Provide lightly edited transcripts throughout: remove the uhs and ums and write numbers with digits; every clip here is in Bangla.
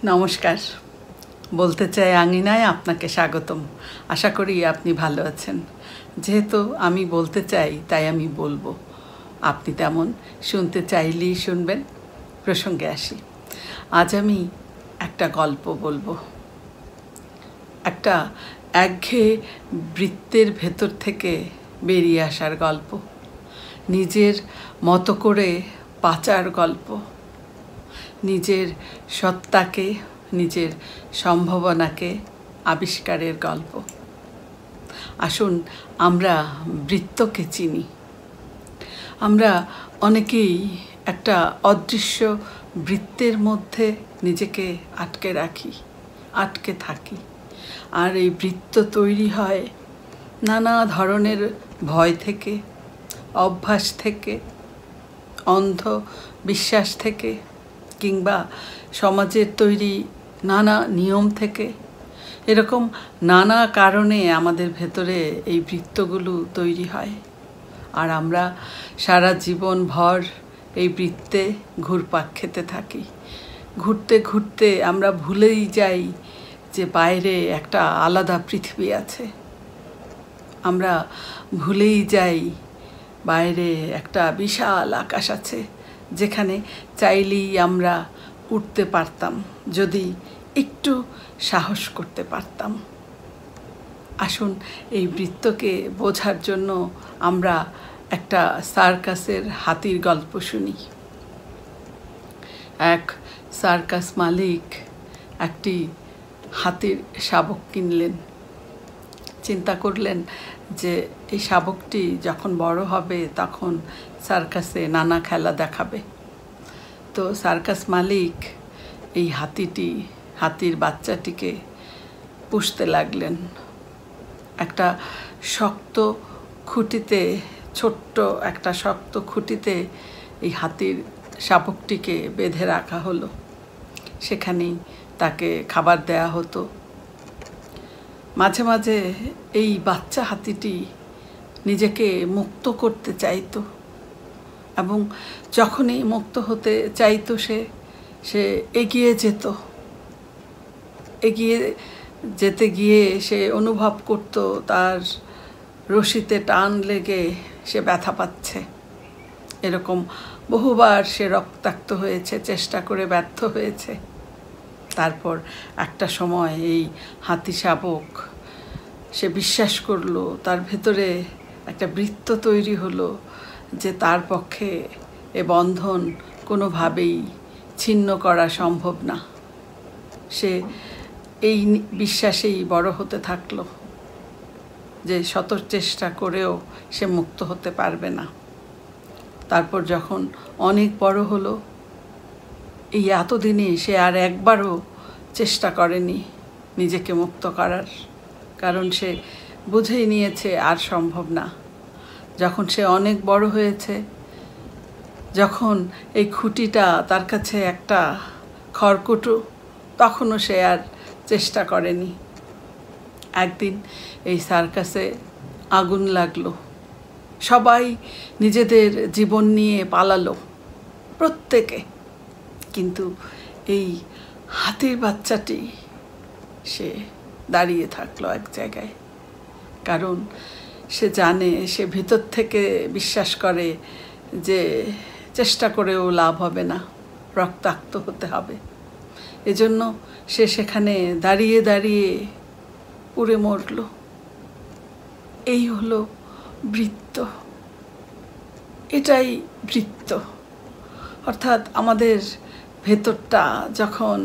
নমস্কার। বলতে চাই আঙিনায় আপনাকে স্বাগতম। আশা করি আপনি ভালো আছেন। যেহেতু আমি বলতে চাই তাই আমি বলবো, আপনি তেমন শুনতে চাইলেই শুনবেন। প্রসঙ্গে আসি। আজ আমি একটা গল্প বলবো, একটা একঘেয়ে বৃত্তের ভেতর থেকে বেরিয়ে আসার গল্প, নিজের মতো করে বাঁচার গল্প, নিজের সত্তাকে, নিজের সম্ভাবনাকে আবিষ্কারের গল্প। আসুন আমরা বৃত্তকে চিনি। আমরা অনেকেই একটা অদৃশ্য বৃত্তের মধ্যে নিজেকে আটকে রাখি, আটকে থাকি। আর এই বৃত্ত তৈরি হয় নানা ধরনের ভয় থেকে, অভ্যাস থেকে, অন্ধ বিশ্বাস থেকে, কিংবা সমাজের তৈরি নানা নিয়ম থেকে। এরকম নানা কারণে আমাদের ভেতরে এই বৃত্তগুলো তৈরি হয়। আর আমরা সারা জীবন ভর এই বৃত্তে ঘুরপাক খেতে থাকি। ঘুরতে ঘুরতে আমরা ভুলেই যাই যে বাইরে একটা আলাদা পৃথিবী আছে। আমরা ভুলেই যাই বাইরে একটা বিশাল আকাশ আছে, যেখানে চাইলেই আমরা উঠতে পারতাম যদি একটু সাহস করতে পারতাম। আসুন এই বৃত্তকে বোঝার জন্য আমরা একটা সার্কাসের হাতির গল্প শুনি। এক সার্কাস মালিক একটি হাতির শাবক কিনলেন। চিন্তা করলেন যে এই শাবকটি যখন বড় হবে তখন সার্কাসে নানা খেলা দেখাবে। তো সার্কাস মালিক এই হাতির বাচ্চাটিকে পুষতে লাগলেন। একটা শক্ত খুঁটিতে, ছোট্ট একটা শক্ত খুঁটিতে এই হাতির শাবকটিকে বেঁধে রাখা হলো। সেখানেই তাকে খাবার দেয়া হতো। মাঝে মাঝে এই বাচ্চা হাতিটি নিজেকে মুক্ত করতে চাইতো, এবং যখনই মুক্ত হতে চাইতো সে এগিয়ে যেত। এগিয়ে যেতে গিয়ে সে অনুভব করত তার রশিতে টান লেগে সে ব্যথা পাচ্ছে। এরকম বহুবার সে রক্তাক্ত হয়েছে, চেষ্টা করে ব্যর্থ হয়েছে। তারপর একটা সময় এই হাতি শাবক সে বিশ্বাস করলো, তার ভেতরে একটা বৃত্ত তৈরি হলো যে তার পক্ষে এ বন্ধন কোনোভাবেই ছিন্ন করা সম্ভব না। সে এই বিশ্বাসেই বড় হতে থাকলো যে শত চেষ্টা করেও সে মুক্ত হতে পারবে না। তারপর যখন অনেক বড় হলো, এই এতদিনে সে আর একবারও চেষ্টা করেনি নিজেকে মুক্ত করার, কারণ সে বুঝেই নিয়েছে আর সম্ভব না। যখন সে অনেক বড় হয়েছে, যখন এই খুঁটিটা তার কাছে একটা খড়কুটো, তখনও সে আর চেষ্টা করেনি। একদিন এই সার্কাসে আগুন লাগলো। সবাই নিজেদের জীবন নিয়ে পালালো, প্রত্যেকে। কিন্তু এই হাতির বাচ্চাটি সে দাঁড়িয়ে থাকলো এক জায়গায়, কারণ সে জানে, সে ভিতর থেকে বিশ্বাস করে যে চেষ্টা করেও লাভ হবে না, রক্তাক্ত হতে হবে। এজন্য সে সেখানে দাঁড়িয়ে দাঁড়িয়ে পুড়ে মরল। এই হলো বৃত্ত। এটাই বৃত্ত। অর্থাৎ আমাদের ভেতরটা যখন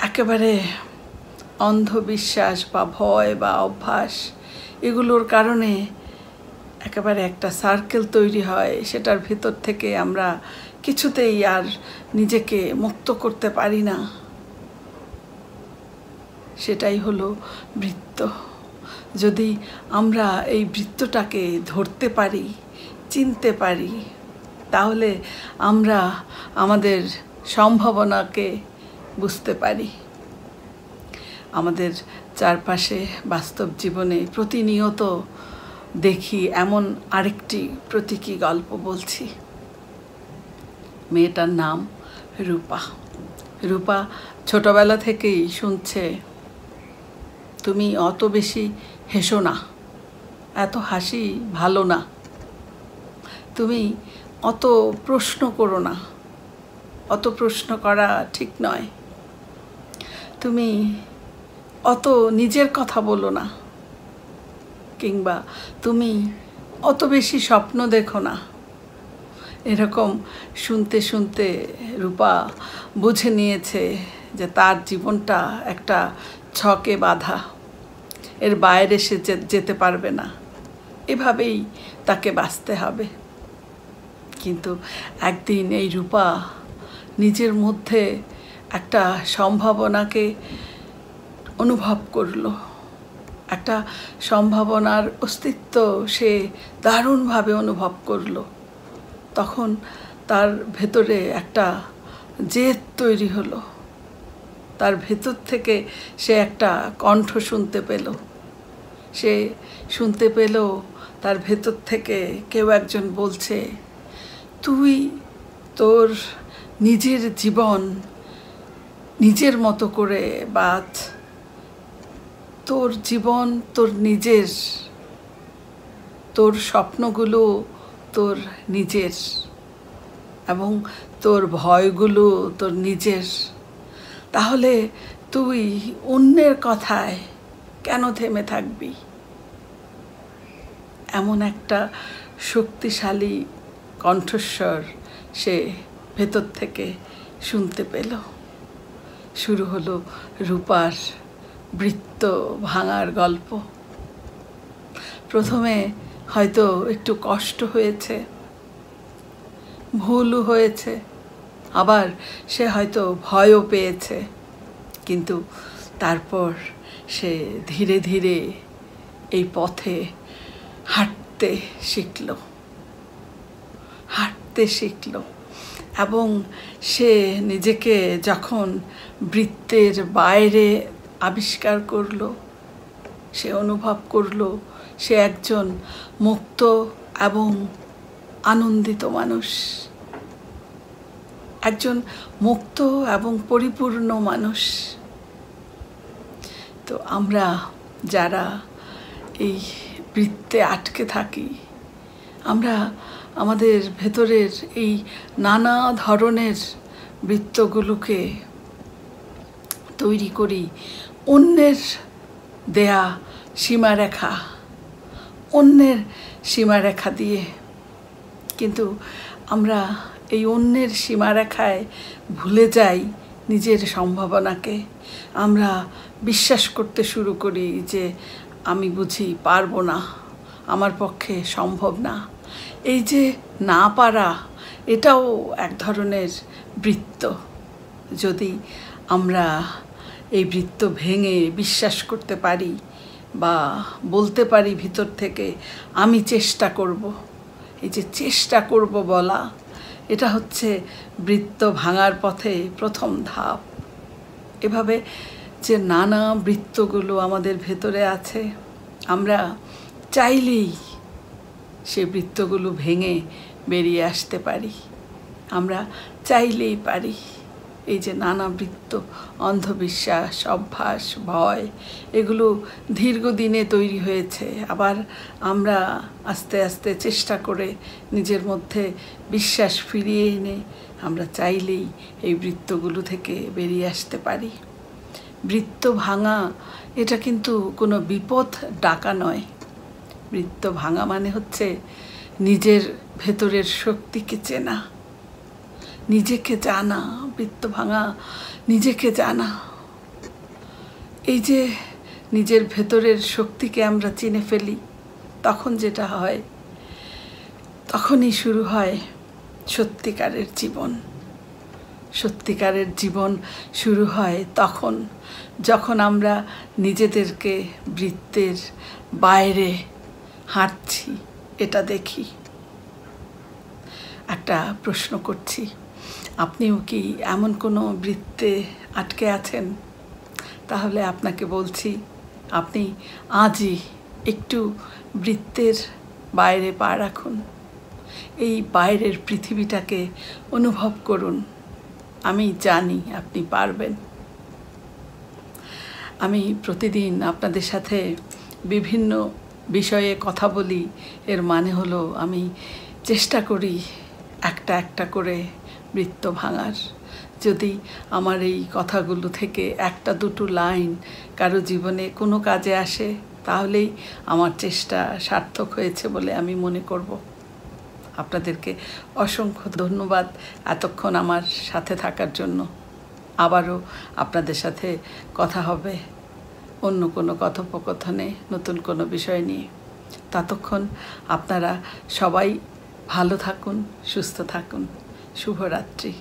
একেবারে অন্ধবিশ্বাস বা ভয় বা অভ্যাস এগুলোর কারণে একেবারে একটা সার্কেল তৈরি হয়, সেটার ভেতর থেকে আমরা কিছুতেই আর নিজেকে মুক্ত করতে পারি না। সেটাই হলো বৃত্ত। যদি আমরা এই বৃত্তটাকে ধরতে পারি, চিনতে পারি, তাহলে আমরা আমাদের সম্ভাবনাকে বুঝতে পারি। আমাদের চারপাশে বাস্তব জীবনে প্রতিনিয়ত দেখি এমন আরেকটি প্রতীকী গল্প বলছি। মেয়েটার নাম রূপা। রূপা ছোটবেলা থেকেই শুনছে তুমি অত বেশি হেসো না, এত হাসি ভালো না, তুমি অত প্রশ্ন করো না, অত প্রশ্ন করা ঠিক নয়, তুমি অত নিজের কথা বলো না, কিংবা তুমি অত বেশি স্বপ্ন দেখো না। এরকম শুনতে শুনতে রূপা বুঝে নিয়েছে যে তার জীবনটা একটা ছকে বাঁধা, এর বাইরে সে যেতে পারবে না, এভাবেই তাকে বাঁচতে হবে। কিন্তু একদিন এই রূপা নিজের মধ্যে একটা সম্ভাবনাকে অনুভব করলো, একটা সম্ভাবনার অস্তিত্ব সে দারুণভাবে অনুভব করলো। তখন তার ভেতরে একটা জেদ তৈরি হলো, তার ভেতর থেকে সে একটা কণ্ঠ শুনতে পেল, সে শুনতে পেল তার ভেতর থেকে কেউ একজন বলছে, তুই তোর নিজের জীবন নিজের মতো করে বাঁচ, তোর জীবন তোর নিজের, তোর স্বপ্নগুলো তোর নিজের, এবং তোর ভয়গুলো তোর নিজের। তাহলে তুই অন্যের কথায় কেন থেমে থাকবি? এমন একটা শক্তিশালী কণ্ঠস্বর সে ভেতর থেকে শুনতে পেল। শুরু হলো রূপার বৃত্ত ভাঙার গল্প। প্রথমে হয়তো একটু কষ্ট হয়েছে, ভুলও হয়েছে, আবার সে হয়তো ভয়ও পেয়েছে, কিন্তু তারপর সে ধীরে ধীরে এই পথে হাঁটতে শিখল, এবং সে নিজেকে যখন বৃত্তের বাইরে আবিষ্কার করলো, সে অনুভব করলো সে একজন মুক্ত এবং আনন্দিত মানুষ, একজন মুক্ত এবং পরিপূর্ণ মানুষ। তো আমরা যারা এই বৃত্তে আটকে থাকি, আমরা আমাদের ভেতরের এই নানা ধরনের বৃত্তগুলোকে তৈরি করি অন্যের দেয়া সীমারেখা, অন্যের সীমারেখা দিয়ে। কিন্তু আমরা এই অন্যের সীমারেখায় ভুলে যাই নিজের সম্ভাবনাকে। আমরা বিশ্বাস করতে শুরু করি যে আমি বুঝি পারবো না, আমার পক্ষে সম্ভব না। এই যে না পারা, এটাও এক ধরনের বৃত্ত। যদি আমরা এই বৃত্ত ভেঙে বিশ্বাস করতে পারি বা বলতে পারি ভিতর থেকে আমি চেষ্টা করব, এই যে চেষ্টা করব বলা, এটা হচ্ছে বৃত্ত ভাঙার পথে প্রথম ধাপ। এভাবে যে নানা বৃত্তগুলো আমাদের ভেতরে আছে, আমরা চাইলেই সে বৃত্তগুলো ভেঙে বেরিয়ে আসতে পারি, আমরা চাইলেই পারি। এই যে নানা বৃত্ত, অন্ধবিশ্বাস, অভ্যাস, ভয়, এগুলো দীর্ঘদিনে তৈরি হয়েছে। আবার আমরা আস্তে আস্তে চেষ্টা করে নিজের মধ্যে বিশ্বাস ফিরিয়ে এনে আমরা চাইলেই এই বৃত্তগুলো থেকে বেরিয়ে আসতে পারি। বৃত্ত ভাঙা এটা কিন্তু কোনো বিপদ ডাকা নয়। বৃত্ত ভাঙা মানে হচ্ছে নিজের ভেতরের শক্তিকে চেনা, নিজেকে জানা। বৃত্ত ভাঙা নিজেকে জানা। এই যে নিজের ভেতরের শক্তিকে আমরা চিনে ফেলি, তখন যেটা হয়, তখনই শুরু হয় সত্যিকারের জীবন। সত্যিকারের জীবন শুরু হয় তখন, যখন আমরা নিজেদেরকে বৃত্তের বাইরে হাঁটছি এটা দেখি। একটা প্রশ্ন করছি, আপনিও কি এমন কোনো বৃত্তে আটকে আছেন? তাহলে আপনাকে বলছি, আপনি আজই একটু বৃত্তের বাইরে পা রাখুন, এই বাইরের পৃথিবীটাকে অনুভব করুন। আমি জানি আপনি পারবেন। আমি প্রতিদিন আপনাদের সাথে বিভিন্ন বিষয়ে কথা বলি, এর মানে হলো আমি চেষ্টা করি একটা একটা করে বৃত্ত ভাঙার। যদি আমার এই কথাগুলো থেকে একটা দুটো লাইন কারো জীবনে কোনো কাজে আসে, তাহলেই আমার চেষ্টা সার্থক হয়েছে বলে আমি মনে করব। আপনাদেরকে অসংখ্য ধন্যবাদ এতক্ষণ আমার সাথে থাকার জন্য। আবারও আপনাদের সাথে কথা হবে অন্য কোনো কথোপকথনে, নতুন কোনো বিষয় নিয়ে। ততক্ষণ আপনারা সবাই ভালো থাকুন, সুস্থ থাকুন। শুভরাত্রি।